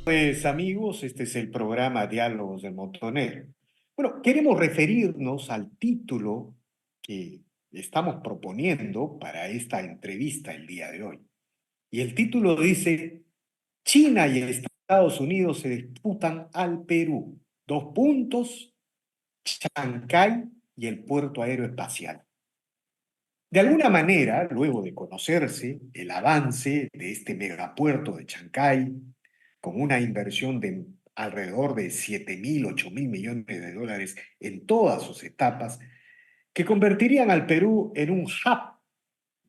Pues amigos, este es el programa Diálogos del Montonero. Bueno, queremos referirnos al título que estamos proponiendo para esta entrevista el día de hoy. Y el título dice, China y Estados Unidos se disputan al Perú. Dos puntos, Chancay y el puerto aeroespacial. De alguna manera, luego de conocerse el avance de este megapuerto de Chancay, con una inversión de alrededor de 7.000, 8.000 millones de dólares en todas sus etapas, que convertirían al Perú en un hub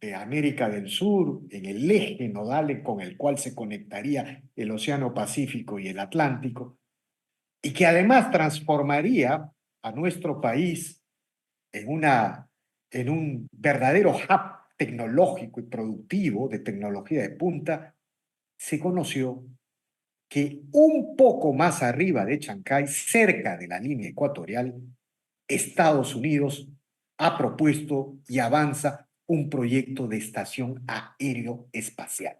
de América del Sur, en el eje nodal con el cual se conectaría el Océano Pacífico y el Atlántico, y que además transformaría a nuestro país en, en un verdadero hub tecnológico y productivo de tecnología de punta, se conoció que un poco más arriba de Chancay, cerca de la línea ecuatorial, Estados Unidos ha propuesto y avanza un proyecto de estación aeroespacial.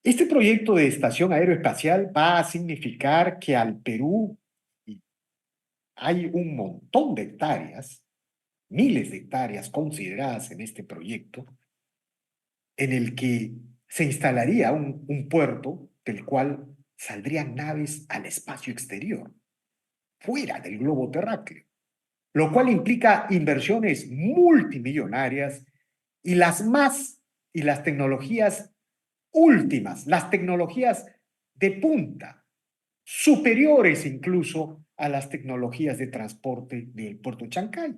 Este proyecto de estación aeroespacial va a significar que al Perú hay un montón de hectáreas, miles de hectáreas consideradas en este proyecto, en el que se instalaría un puerto del cual saldrían naves al espacio exterior, fuera del globo terráqueo, lo cual implica inversiones multimillonarias y las tecnologías últimas, las tecnologías de punta, superiores incluso a las tecnologías de transporte del puerto de Chancay.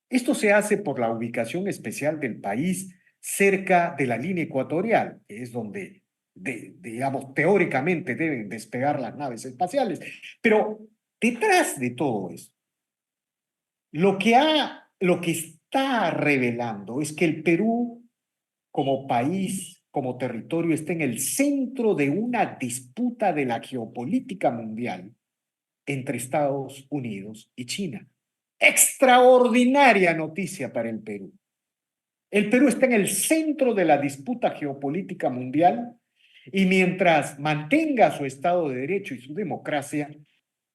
Esto se hace por la ubicación especial del país cerca de la línea ecuatorial, que es donde, digamos, teóricamente deben despegar las naves espaciales. Pero detrás de todo esto, lo que está revelando es que el Perú, como país, como territorio, está en el centro de una disputa de la geopolítica mundial entre Estados Unidos y China. Extraordinaria noticia para el Perú. El Perú está en el centro de la disputa geopolítica mundial y mientras mantenga su Estado de Derecho y su democracia,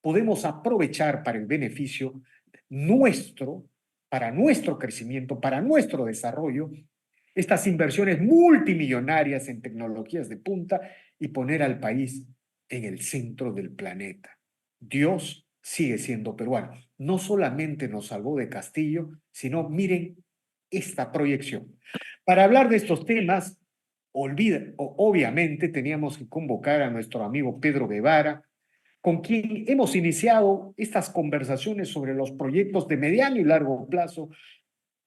podemos aprovechar para el beneficio nuestro, para nuestro crecimiento, para nuestro desarrollo, estas inversiones multimillonarias en tecnologías de punta y poner al país en el centro del planeta. Dios sigue siendo peruano. No solamente nos salvó de Castillo, sino miren esta proyección. Para hablar de estos temas, obviamente teníamos que convocar a nuestro amigo Pedro Guevara, con quien hemos iniciado estas conversaciones sobre los proyectos de mediano y largo plazo,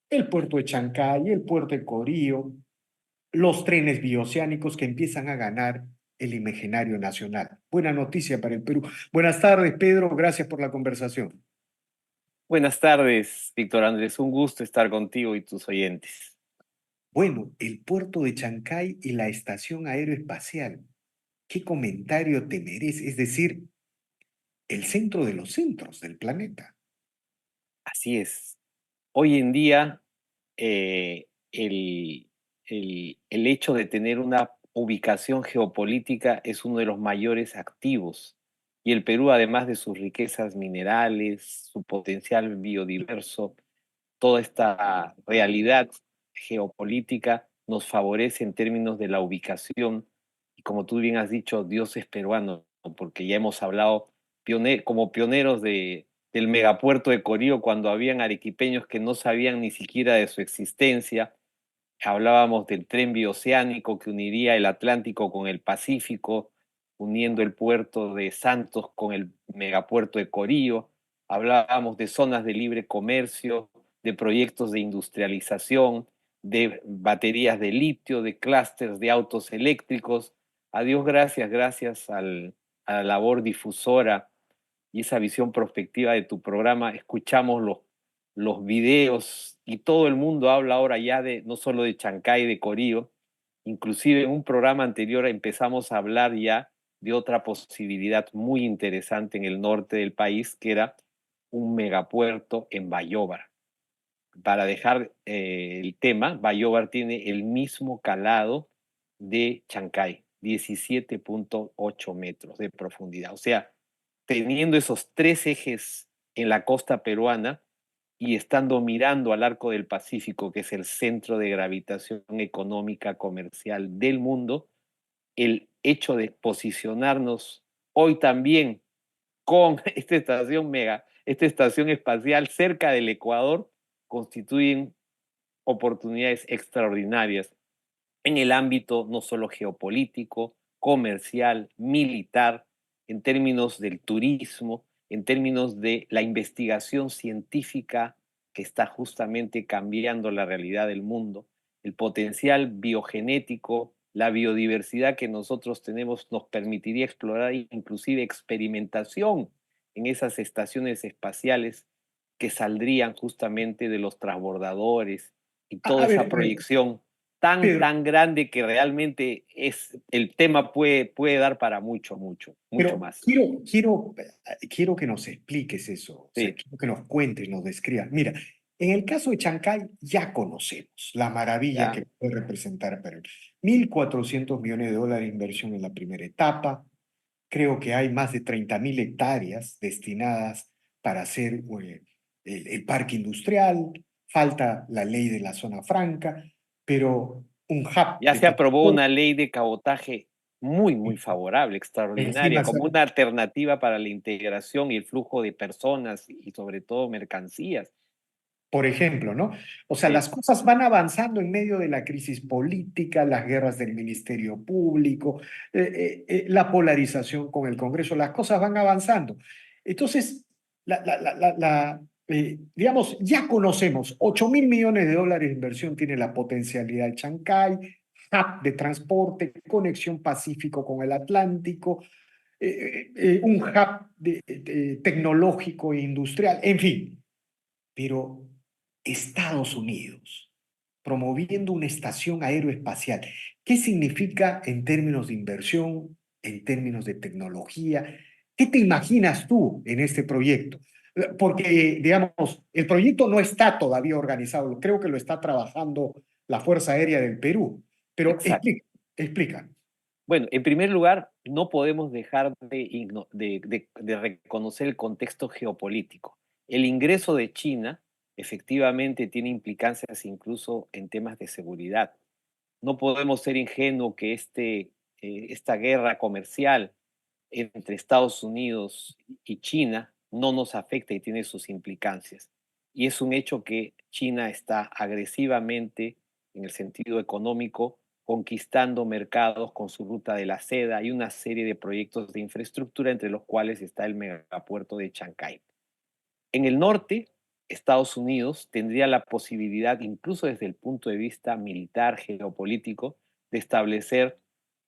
el puerto de Chancay, el puerto de Corío, los trenes bioceánicos que empiezan a ganar el imaginario nacional. Buena noticia para el Perú. Buenas tardes, Pedro. Gracias por la conversación. Buenas tardes, Víctor Andrés. Un gusto estar contigo y tus oyentes. Bueno, el puerto de Chancay y la estación aeroespacial. ¿Qué comentario te merece? Es decir, el centro de los centros del planeta. Así es. Hoy en día, el hecho de tener una ubicación geopolítica es uno de los mayores activos. Y el Perú, además de sus riquezas minerales, su potencial biodiverso, toda esta realidad geopolítica nos favorece en términos de la ubicación. Y como tú bien has dicho, Dios es peruano, ¿no? Porque ya hemos hablado como pioneros del megapuerto de Corío cuando habían arequipeños que no sabían ni siquiera de su existencia. Hablábamos del tren bioceánico que uniría el Atlántico con el Pacífico, uniendo el puerto de Santos con el megapuerto de Corío. Hablábamos de zonas de libre comercio, de proyectos de industrialización, de baterías de litio, de clústeres de autos eléctricos. A Dios gracias, a la labor difusora y esa visión prospectiva de tu programa, escuchamos los videos y todo el mundo habla ahora ya de no solo de Chancay, de Corío, inclusive en un programa anterior empezamos a hablar ya de otra posibilidad muy interesante en el norte del país, que era un megapuerto en Bayóvar. Para dejar el tema, Bayóvar tiene el mismo calado de Chancay. 17.8 metros de profundidad. O sea, teniendo esos tres ejes en la costa peruana y estando mirando al arco del Pacífico, que es el centro de gravitación económica comercial del mundo, el hecho de posicionarnos hoy también con esta estación espacial cerca del Ecuador, constituyen oportunidades extraordinarias en el ámbito no solo geopolítico, comercial, militar, en términos del turismo, en términos de la investigación científica que está justamente cambiando la realidad del mundo, el potencial biogenético, la biodiversidad que nosotros tenemos nos permitiría explorar inclusive experimentación en esas estaciones espaciales que saldrían justamente de los transbordadores y toda esa A ver, proyección tan, Pedro, tan grande que realmente es, el tema puede dar para mucho, mucho, mucho pero más. quiero que nos expliques eso, o sea, Sí, quiero que nos cuentes, nos describas. Mira, en el caso de Chancay ya conocemos la maravilla ya, que puede representar Perú. 1.400 millones de dólares de inversión en la primera etapa. Creo que hay más de 30.000 hectáreas destinadas para hacer el parque industrial. Falta la ley de la zona franca, pero un hub ya de se aprobó transporte una ley de cabotaje muy, muy favorable, extraordinaria, encima. como una alternativa para la integración y el flujo de personas y sobre todo mercancías. Por ejemplo, ¿no? O sea, Sí, las cosas van avanzando en medio de la crisis política, las guerras del Ministerio Público, la polarización con el Congreso, las cosas van avanzando. Entonces, digamos, ya conocemos, 8.000 millones de dólares de inversión tiene la potencialidad de Chancay, hub de transporte, conexión Pacífico con el Atlántico, un hub tecnológico e industrial, en fin, pero Estados Unidos promoviendo una estación aeroespacial, ¿qué significa en términos de inversión, en términos de tecnología? ¿Qué te imaginas tú en este proyecto? Porque, digamos, el proyecto no está todavía organizado, creo que lo está trabajando la Fuerza Aérea del Perú, pero exacto. explica. Bueno, en primer lugar, no podemos dejar de reconocer el contexto geopolítico. El ingreso de China efectivamente tiene implicancias incluso en temas de seguridad. No podemos ser ingenuos que esta guerra comercial entre Estados Unidos y China no nos afecta y tiene sus implicancias. Y es un hecho que China está agresivamente, en el sentido económico, conquistando mercados con su ruta de la seda y una serie de proyectos de infraestructura, entre los cuales está el megapuerto de Chancay. En el norte, Estados Unidos tendría la posibilidad, incluso desde el punto de vista militar, geopolítico, de establecer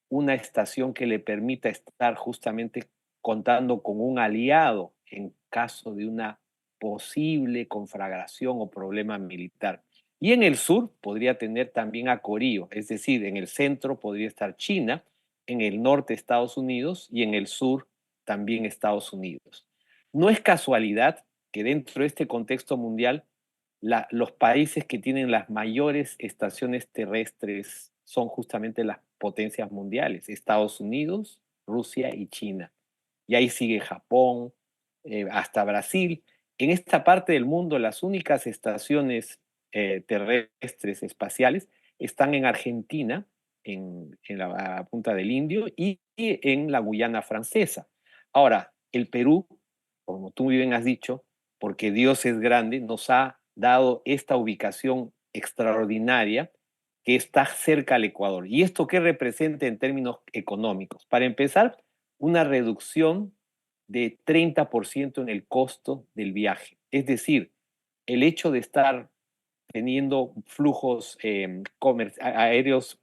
una estación que le permita estar justamente contando con un aliado en caso de una posible conflagración o problema militar. Y en el sur podría tener también a Corío, es decir, en el centro podría estar China, en el norte Estados Unidos y en el sur también Estados Unidos. No es casualidad que dentro de este contexto mundial los países que tienen las mayores estaciones terrestres son justamente las potencias mundiales, Estados Unidos, Rusia y China. Y ahí sigue Japón, hasta Brasil. En esta parte del mundo, las únicas estaciones terrestres espaciales están en Argentina, en la punta del Indio, y en la Guyana francesa. Ahora, el Perú, como tú muy bien has dicho, porque Dios es grande, nos ha dado esta ubicación extraordinaria que está cerca al Ecuador. ¿Y esto qué representa en términos económicos? Para empezar, una reducción de 30% en el costo del viaje. Es decir, el hecho de estar teniendo flujos aéreos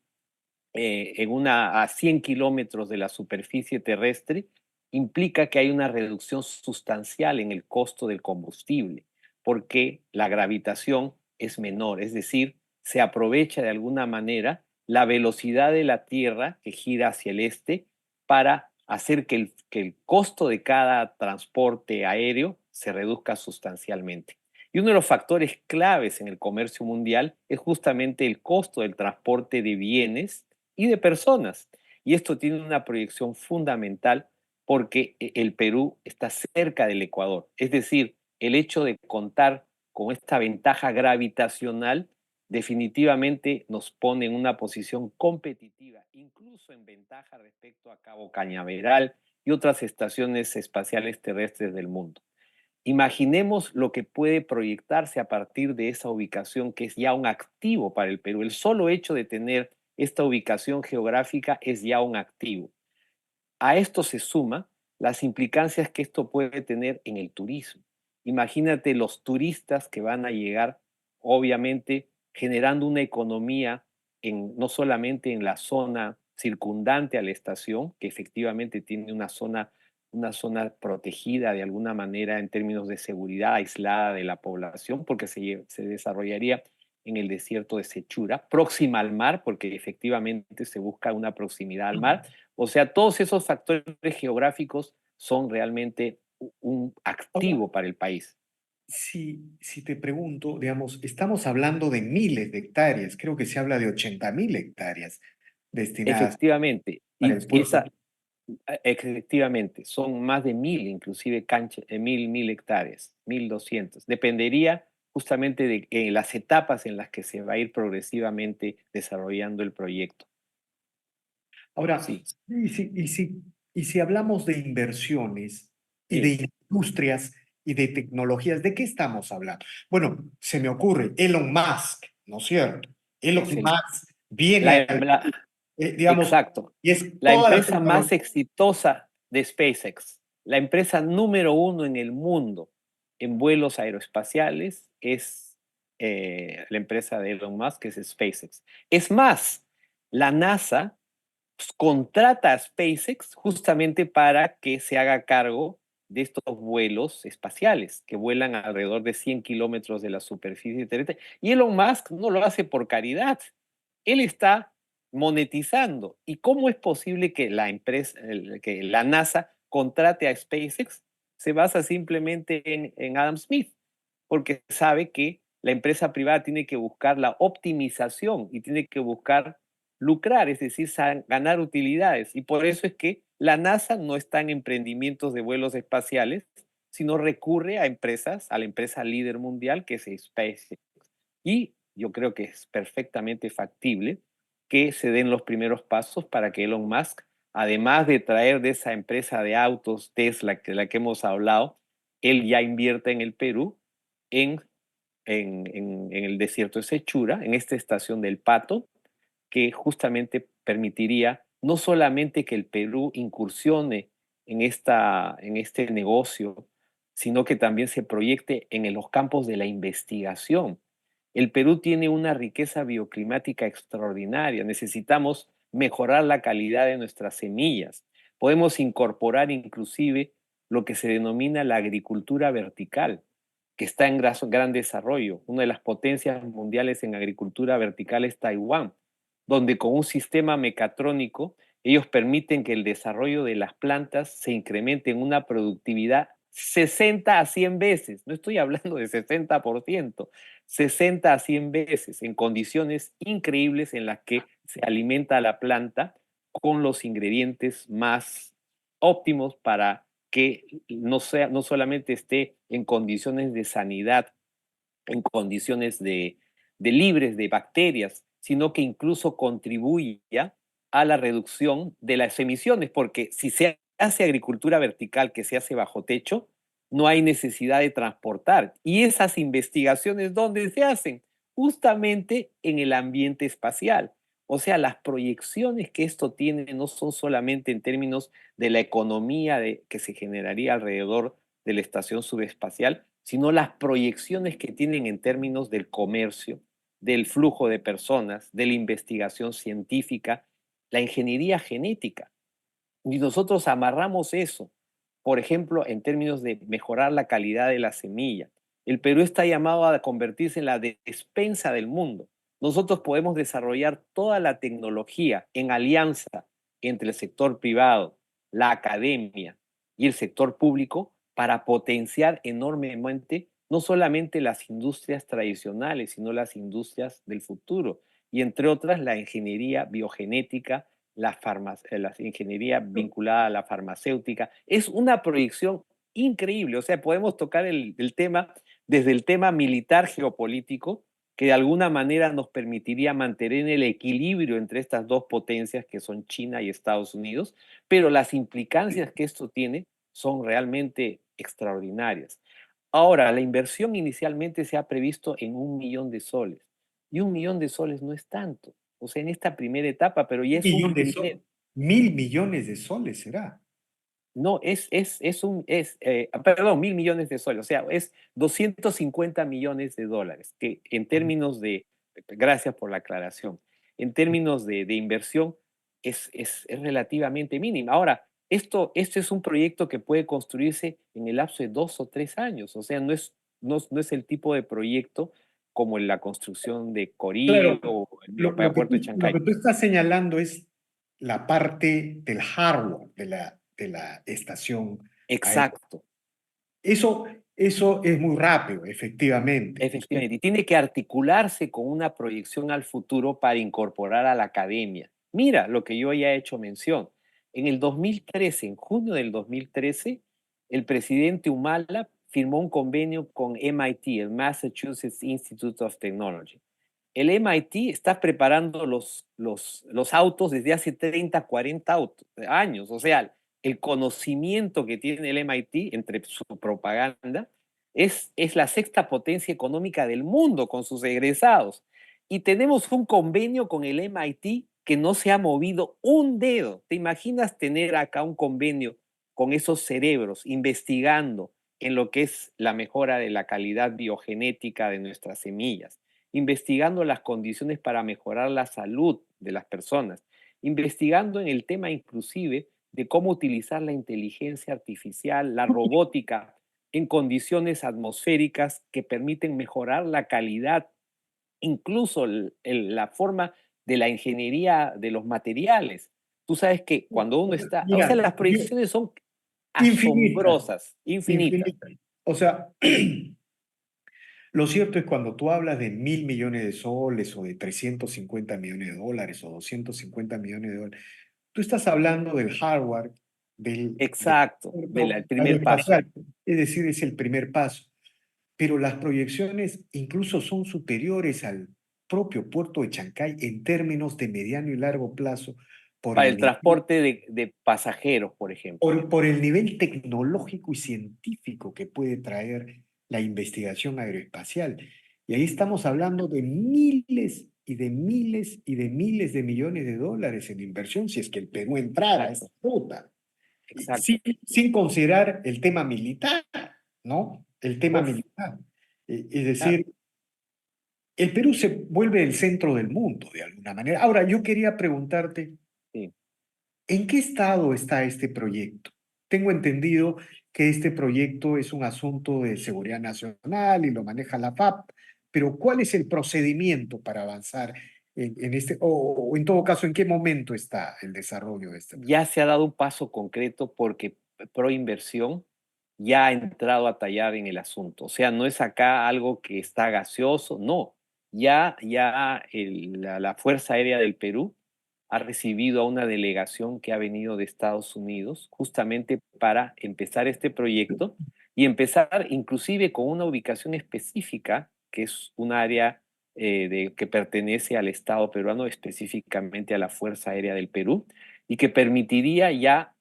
a 100 kilómetros de la superficie terrestre, implica que hay una reducción sustancial en el costo del combustible, porque la gravitación es menor, es decir, se aprovecha de alguna manera la velocidad de la Tierra que gira hacia el este para hacer que el costo de cada transporte aéreo se reduzca sustancialmente. Y uno de los factores claves en el comercio mundial es justamente el costo del transporte de bienes y de personas. Y esto tiene una proyección fundamental porque el Perú está cerca del Ecuador. Es decir, el hecho de contar con esta ventaja gravitacional definitivamente nos pone en una posición competitiva, incluso en ventaja respecto a Cabo Cañaveral y otras estaciones espaciales terrestres del mundo. Imaginemos lo que puede proyectarse a partir de esa ubicación que es ya un activo para el Perú. El solo hecho de tener esta ubicación geográfica es ya un activo. A esto se suma las implicancias que esto puede tener en el turismo. Imagínate los turistas que van a llegar, obviamente, generando una economía no solamente en la zona circundante a la estación, que efectivamente tiene una zona protegida de alguna manera en términos de seguridad aislada de la población, porque se desarrollaría en el desierto de Sechura, próxima al mar, porque efectivamente se busca una proximidad al mar. O sea, todos esos factores geográficos son realmente un Ahora, activo para el país. si te pregunto, digamos, estamos hablando de miles de hectáreas, creo que se habla de 80.000 hectáreas destinadas Efectivamente, para y el puerto. efectivamente, son más de 1000, inclusive cancha, 1000 hectáreas, 1200. Dependería justamente de las etapas en las que se va a ir progresivamente desarrollando el proyecto. Ahora, Sí, y si hablamos de inversiones y sí, de industrias y de tecnologías, ¿de qué estamos hablando? Bueno, se me ocurre Elon Musk, ¿no es cierto? Elon es Musk viene, la, la- digamos, exacto. y es La toda la empresa más tecnología. exitosa de SpaceX, la empresa número uno en el mundo en vuelos aeroespaciales es la empresa de Elon Musk, que es SpaceX. Es más, la NASA contrata a SpaceX justamente para que se haga cargo de estos vuelos espaciales que vuelan alrededor de 100 kilómetros de la superficie terrestre. Y Elon Musk no lo hace por caridad. Él está monetizando. ¿Y cómo es posible que la empresa, que la NASA contrate a SpaceX? Se basa simplemente en Adam Smith, porque sabe que la empresa privada tiene que buscar la optimización y tiene que buscar lucrar, es decir, ganar utilidades. Y por eso es que la NASA no está en emprendimientos de vuelos espaciales, sino recurre a empresas, a la empresa líder mundial que es SpaceX. Y yo creo que es perfectamente factible que se den los primeros pasos para que Elon Musk, además de traer de esa empresa de autos Tesla, de la que hemos hablado, él ya invierta en el Perú, en, en el desierto de Sechura, en esta estación del Pato, que justamente permitiría no solamente que el Perú incursione en este negocio, sino que también se proyecte en los campos de la investigación. El Perú tiene una riqueza bioclimática extraordinaria. Necesitamos mejorar la calidad de nuestras semillas. Podemos incorporar inclusive lo que se denomina la agricultura vertical, que está en gran desarrollo. Una de las potencias mundiales en agricultura vertical es Taiwán, donde con un sistema mecatrónico ellos permiten que el desarrollo de las plantas se incremente en una productividad 60 a 100 veces. No estoy hablando de 60%, 60 a 100 veces en condiciones increíbles en las que se alimenta la planta con los ingredientes más óptimos para que no solamente esté en condiciones de sanidad, en condiciones de libres de bacterias, sino que incluso contribuya a la reducción de las emisiones, porque si se hace agricultura vertical que se hace bajo techo, no hay necesidad de transportar. Y esas investigaciones, ¿dónde se hacen? Justamente en el ambiente espacial. O sea, las proyecciones que esto tiene no son solamente en términos de la economía que se generaría alrededor de la estación subespacial, sino las proyecciones que tienen en términos del comercio, del flujo de personas, de la investigación científica, la ingeniería genética. Y nosotros amarramos eso, por ejemplo, en términos de mejorar la calidad de la semilla. El Perú está llamado a convertirse en la despensa del mundo. Nosotros podemos desarrollar toda la tecnología en alianza entre el sector privado, la academia y el sector público para potenciar enormemente no solamente las industrias tradicionales, sino las industrias del futuro, y entre otras la ingeniería biogenética, la ingeniería vinculada a la farmacéutica. Es una proyección increíble. O sea, podemos tocar el tema desde el tema militar geopolítico, que de alguna manera nos permitiría mantener el equilibrio entre estas dos potencias que son China y Estados Unidos, pero las implicancias que esto tiene son realmente extraordinarias. Ahora, la inversión inicialmente se ha previsto en 1 millón de soles, y 1 millón de soles no es tanto, o sea, en esta primera etapa, pero ya Un es un millón de primer. soles, 1.000 millones de soles será. No, perdón, 1.000 millones de soles, o sea, es 250 millones de dólares, que en términos de, gracias por la aclaración, en términos de inversión es relativamente mínima. Ahora, esto es un proyecto que puede construirse en el lapso de 2 o 3 años, o sea, no es el tipo de proyecto como en la construcción de Corillo Claro, o el lo, lo que aeropuerto tú, de lo Chancay. que tú estás señalando es la parte del hardware de la estación aérea. Exacto. Eso, eso es muy rápido, efectivamente. Efectivamente, y tiene que articularse con una proyección al futuro para incorporar a la academia. Mira lo que yo ya he hecho mención. En el 2013, en junio del 2013, el presidente Humala firmó un convenio con MIT, el Massachusetts Institute of Technology. El MIT está preparando los autos desde hace 30, 40 años. O sea, el conocimiento que tiene el MIT entre su propaganda es la sexta potencia económica del mundo con sus egresados. Y tenemos un convenio con el MIT que no se ha movido un dedo. ¿Te imaginas tener acá un convenio con esos cerebros investigando en lo que es la mejora de la calidad biogenética de nuestras semillas, investigando las condiciones para mejorar la salud de las personas, investigando en el tema inclusive de cómo utilizar la inteligencia artificial, la robótica en condiciones atmosféricas que permiten mejorar la calidad, incluso la forma de la ingeniería de los materiales? Tú sabes que cuando uno está, o sea, Mira, las proyecciones son infinitas, asombrosas, infinitas. infinitas. O sea, lo cierto es cuando tú hablas de 1.000 millones de soles o de 350 millones de dólares o 250 millones de dólares, tú estás hablando del hardware del Exacto, puerto el primer paso. aeroespacial, es decir, es el primer paso. Pero las proyecciones incluso son superiores al propio puerto de Chancay en términos de mediano y largo plazo por Para el el nivel, transporte de pasajeros, por ejemplo. por el nivel tecnológico y científico que puede traer la investigación aeroespacial. Y ahí estamos hablando de miles y de miles y de miles de millones de dólares en inversión si es que el Perú entrara a esa Exacto, ruta. Y exacto. sin considerar el tema militar, ¿no? El tema Uf, militar. Es ah, decir, el Perú se vuelve el centro del mundo de alguna manera. Ahora, yo quería preguntarte, sí. ¿en qué estado está este proyecto? Tengo entendido que este proyecto es un asunto de seguridad nacional y lo maneja la FAP, pero ¿cuál es el procedimiento para avanzar en este, o en todo caso, en qué momento está el desarrollo de este proyecto? Ya se ha dado un paso concreto porque Proinversión ya ha entrado a tallar en el asunto. O sea, no es acá algo que está gaseoso, no. Ya la Fuerza Aérea del Perú ha recibido a una delegación que ha venido de Estados Unidos justamente para empezar este proyecto y empezar inclusive con una ubicación específica, que es un área que pertenece al Estado peruano, específicamente a la Fuerza Aérea del Perú, y que permitiría ya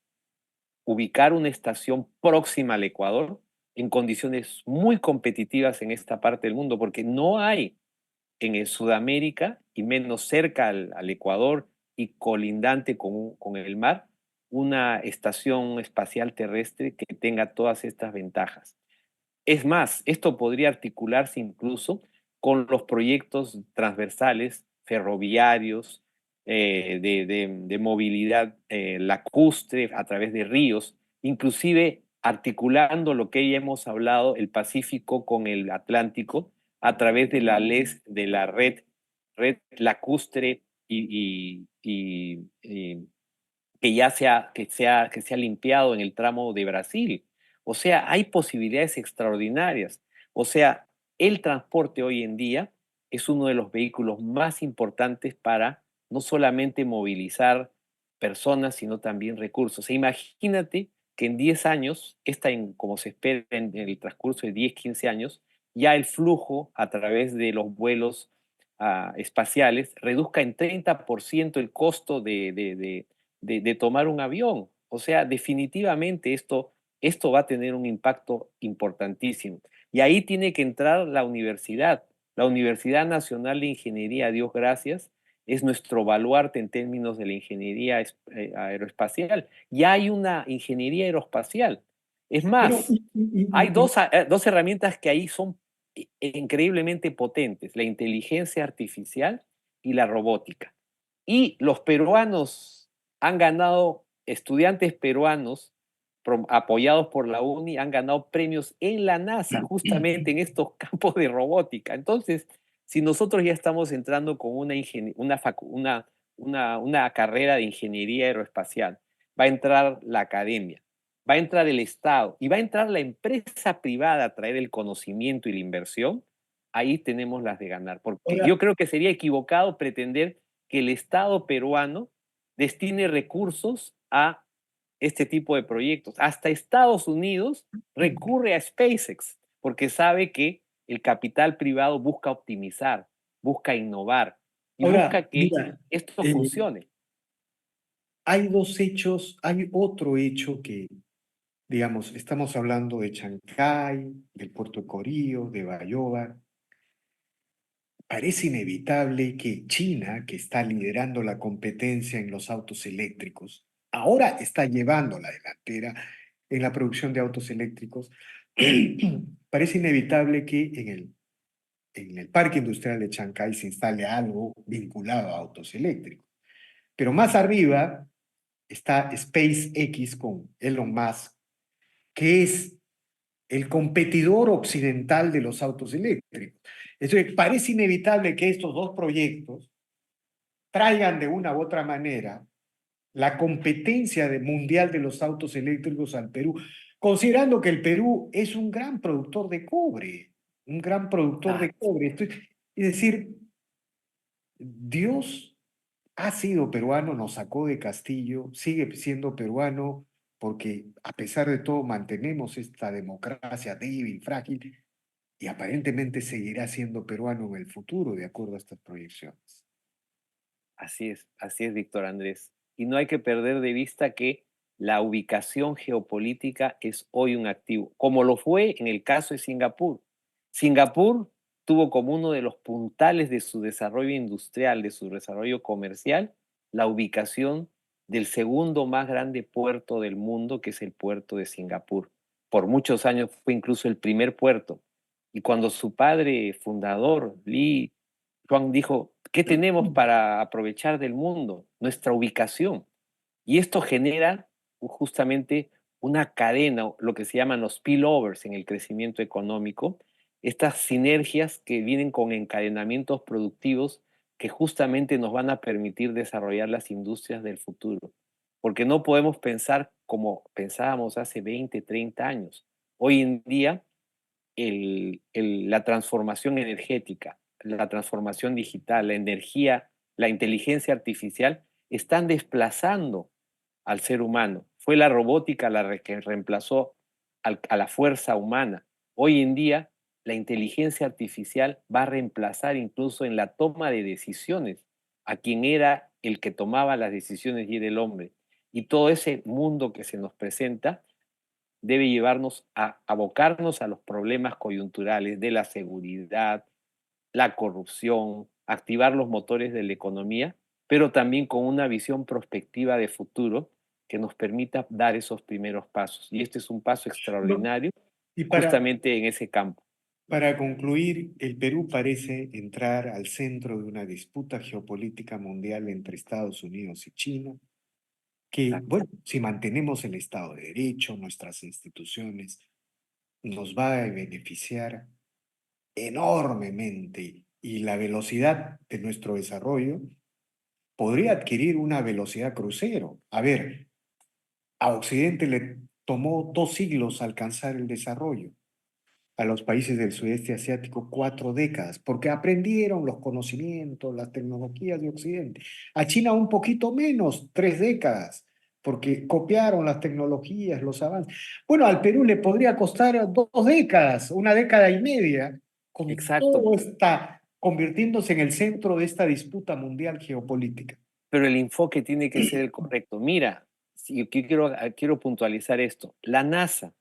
ubicar una estación próxima al Ecuador en condiciones muy competitivas en esta parte del mundo, porque no hay en el Sudamérica, y menos cerca al Ecuador y colindante con el mar, una estación espacial terrestre que tenga todas estas ventajas. Es más, esto podría articularse incluso con los proyectos transversales ferroviarios, de movilidad lacustre a través de ríos, inclusive articulando lo que ya hemos hablado, el Pacífico con el Atlántico, a través de la red lacustre que ya que se ha limpiado en el tramo de Brasil. O sea, hay posibilidades extraordinarias. O sea, el transporte hoy en día es uno de los vehículos más importantes para no solamente movilizar personas, sino también recursos. E imagínate que en 10 años, como se espera en el transcurso de 10, 15 años, ya el flujo a través de los vuelos espaciales reduzca en 30% el costo de tomar un avión. O sea, definitivamente esto va a tener un impacto importantísimo. Y ahí tiene que entrar la universidad. La Universidad Nacional de Ingeniería, a Dios gracias, es nuestro baluarte en términos de la ingeniería aeroespacial. Ya hay una ingeniería aeroespacial. Es Pero, más, hay dos herramientas que ahí son increíblemente potentes, la inteligencia artificial y la robótica. Y los peruanos han ganado, estudiantes peruanos apoyados por la UNI, han ganado premios en la NASA, justamente en estos campos de robótica. Entonces, si nosotros ya estamos entrando con una carrera de ingeniería aeroespacial, va a entrar la academia, va a entrar el Estado y va a entrar la empresa privada a traer el conocimiento y la inversión, ahí tenemos las de ganar. Porque ahora, yo creo que sería equivocado pretender que el Estado peruano destine recursos a este tipo de proyectos. Hasta Estados Unidos recurre a SpaceX porque sabe que el capital privado busca optimizar, busca innovar y ahora, busca que mira, esto eh, funcione. hay dos hechos, hay otro hecho que, digamos, estamos hablando de Chancay, del puerto de Corío, de Bayóvar. Parece inevitable que China, que está liderando la competencia en los autos eléctricos, ahora está llevando la delantera en la producción de autos eléctricos. Parece inevitable que en el parque industrial de Chancay se instale algo vinculado a autos eléctricos. Pero más arriba está SpaceX con Elon Musk, que es el competidor occidental de los autos eléctricos. Entonces, parece inevitable que estos dos proyectos traigan de una u otra manera la competencia mundial de los autos eléctricos al Perú, considerando que el Perú es un gran productor de cobre, un gran productor de Exacto. cobre. Es decir, Dios ha sido peruano, nos sacó de Castillo, sigue siendo peruano porque a pesar de todo mantenemos esta democracia débil, frágil, y aparentemente seguirá siendo peruano en el futuro, de acuerdo a estas proyecciones. Así es, Víctor Andrés. Y no hay que perder de vista que la ubicación geopolítica es hoy un activo, como lo fue en el caso de Singapur. Singapur tuvo como uno de los puntales de su desarrollo industrial, de su desarrollo comercial, la ubicación del segundo más grande puerto del mundo, que es el puerto de Singapur. Por muchos años fue incluso el primer puerto. Y cuando su padre fundador, Lee Juan dijo, ¿qué tenemos para aprovechar del mundo? Nuestra ubicación. Y esto genera justamente una cadena, lo que se llaman los spillovers en el crecimiento económico, estas sinergias que vienen con encadenamientos productivos que justamente nos van a permitir desarrollar las industrias del futuro. Porque no podemos pensar como pensábamos hace 20, 30 años. Hoy en día la transformación energética, la transformación digital, la energía, la inteligencia artificial, están desplazando al ser humano. Fue la robótica que reemplazó a la fuerza humana. Hoy en día, la inteligencia artificial va a reemplazar incluso en la toma de decisiones a quien era el que tomaba las decisiones y era el hombre. Y todo ese mundo que se nos presenta debe llevarnos a abocarnos a los problemas coyunturales de la seguridad, la corrupción, activar los motores de la economía, pero también con una visión prospectiva de futuro que nos permita dar esos primeros pasos. Y este es un paso No, extraordinario y justamente en ese campo. para concluir, el Perú parece entrar al centro de una disputa geopolítica mundial entre Estados Unidos y China, que, Exacto. bueno, si mantenemos el Estado de Derecho, nuestras instituciones, nos va a beneficiar enormemente y la velocidad de nuestro desarrollo podría adquirir una velocidad crucero. A ver, a Occidente le tomó 2 siglos alcanzar el desarrollo. a los países del sudeste asiático 4 décadas, porque aprendieron los conocimientos, las tecnologías de Occidente. A China un poquito menos, 3 décadas, porque copiaron las tecnologías, los avances. Bueno, al Perú le podría costar 2 décadas, 1 década y media, con Exacto, todo esta, convirtiéndose en el centro de esta disputa mundial geopolítica. pero el enfoque tiene que ser el correcto. Mira, si yo quiero puntualizar esto. La NASA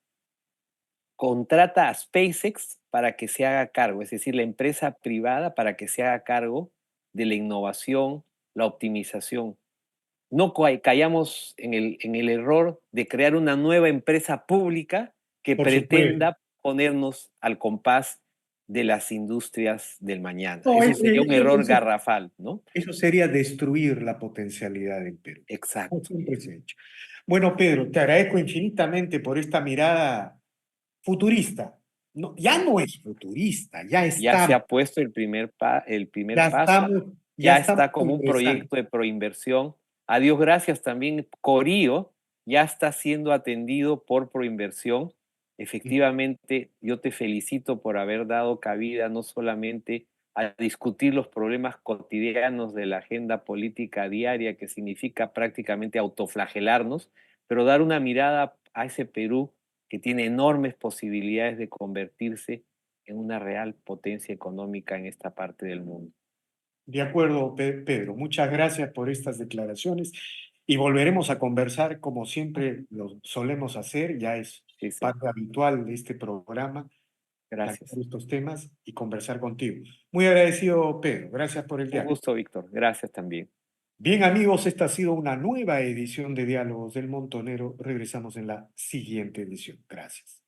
contrata a SpaceX para que se haga cargo, es decir, la empresa privada para que se haga cargo de la innovación, la optimización. No caigamos en el error de crear una nueva empresa pública que Por supuesto. pretenda ponernos al compás de las industrias del mañana. No, Eso sería un error garrafal, ¿no? eso sería destruir la potencialidad del Perú. Como Exacto. siempre se ha hecho. Bueno, Pedro, te agradezco infinitamente por esta mirada futurista. No, ya no es futurista, Ya se ha puesto el primer ya paso, estamos, ya ya estamos está como un ingresando. proyecto de proinversión. A Dios gracias también, Corío ya está siendo atendido por proinversión. Efectivamente, yo te felicito por haber dado cabida no solamente a discutir los problemas cotidianos de la agenda política diaria, que significa prácticamente autoflagelarnos, pero dar una mirada a ese Perú que tiene enormes posibilidades de convertirse en una real potencia económica en esta parte del mundo. De acuerdo, Pedro. Muchas gracias por estas declaraciones y volveremos a conversar como siempre lo solemos hacer. Ya es Sí, sí. parte habitual de este programa, Gracias. plantear estos temas y conversar contigo. Muy agradecido, Pedro. Gracias por el Un diálogo. gusto, Víctor. Gracias también. Bien, amigos, esta ha sido una nueva edición de Diálogos del Montonero. Regresamos en la siguiente edición. Gracias.